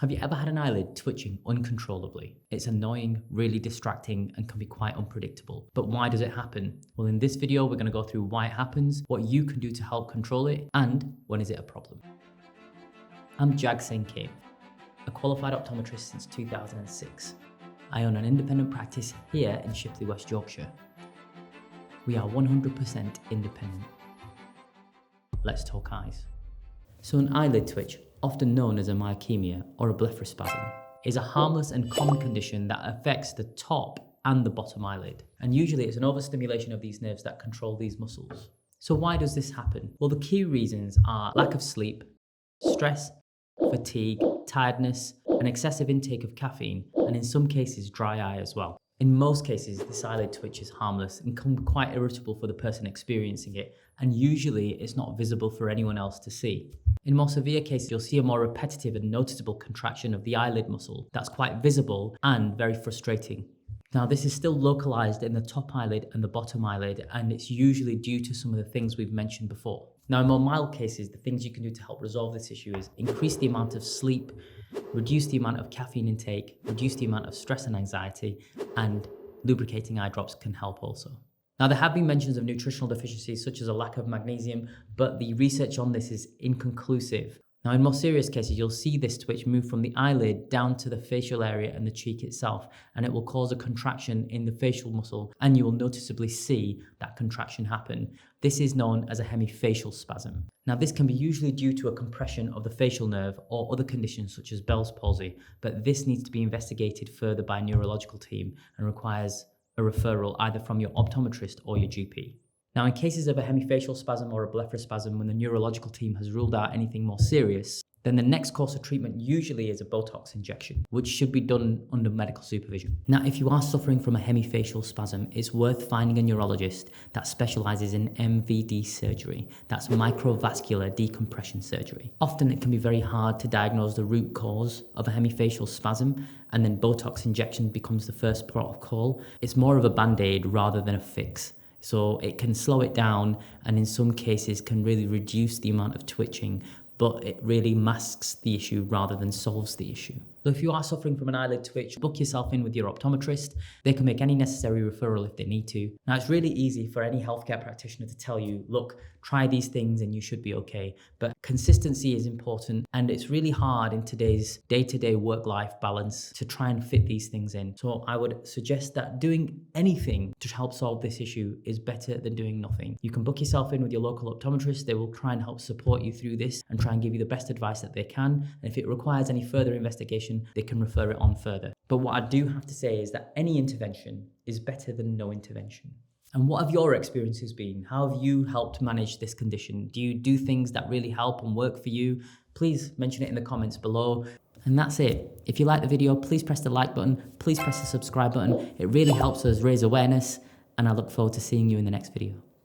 Have you ever had an eyelid twitching uncontrollably? It's annoying, really distracting, and can be quite unpredictable. But why does it happen? Well, in this video, we're going to go through why it happens, what you can do to help control it, and when is it a problem. I'm Jag Singh Kainth, a qualified optometrist since 2006. I own an independent practice here in Shipley, West Yorkshire. We are 100% independent. Let's talk eyes. So an eyelid twitch, often known as a myokemia or a blepharospasm, is a harmless and common condition that affects the top and the bottom eyelid. And usually it's an overstimulation of these nerves that control these muscles. So why does this happen? Well, the key reasons are lack of sleep, stress, fatigue, tiredness, an excessive intake of caffeine, and in some cases dry eye as well. In most cases, this eyelid twitch is harmless and can be quite irritable for the person experiencing it, and usually it's not visible for anyone else to see. In more severe cases, you'll see a more repetitive and noticeable contraction of the eyelid muscle that's quite visible and very frustrating. Now, this is still localized in the top eyelid and the bottom eyelid, and it's usually due to some of the things we've mentioned before. Now, in more mild cases, the things you can do to help resolve this issue is increase the amount of sleep, reduce the amount of caffeine intake, reduce the amount of stress and anxiety, and lubricating eye drops can help also. Now, there have been mentions of nutritional deficiencies such as a lack of magnesium, but the research on this is inconclusive. Now, in more serious cases, you'll see this twitch move from the eyelid down to the facial area and the cheek itself, and it will cause a contraction in the facial muscle, and you will noticeably see that contraction happen. This is known as a hemifacial spasm. Now, this can be usually due to a compression of the facial nerve or other conditions such as Bell's palsy, but this needs to be investigated further by a neurological team and requires a referral either from your optometrist or your GP. Now, in cases of a hemifacial spasm or a blepharospasm, when the neurological team has ruled out anything more serious, then the next course of treatment usually is a Botox injection, which should be done under medical supervision. Now, if you are suffering from a hemifacial spasm, it's worth finding a neurologist that specializes in MVD surgery. That's microvascular decompression surgery. Often it can be very hard to diagnose the root cause of a hemifacial spasm, and then Botox injection becomes the first port of call. It's more of a band-aid rather than a fix. So it can slow it down, and in some cases can really reduce the amount of twitching, but it really masks the issue rather than solves the issue. So if you are suffering from an eyelid twitch, book yourself in with your optometrist. They can make any necessary referral if they need to. Now, it's really easy for any healthcare practitioner to tell you, look, try these things and you should be okay. But consistency is important, and it's really hard in today's day-to-day work-life balance to try and fit these things in. So I would suggest that doing anything to help solve this issue is better than doing nothing. You can book yourself in with your local optometrist. They will try and help support you through this and try and give you the best advice that they can. And if it requires any further investigation, they can refer it on further. But what I do have to say is that any intervention is better than no intervention. And what have your experiences been? How have you helped manage this condition? Do you do things that really help and work for you? Please mention it in the comments below. And that's it. If you like the video, please press the like button. Please press the subscribe button. It really helps us raise awareness. And I look forward to seeing you in the next video.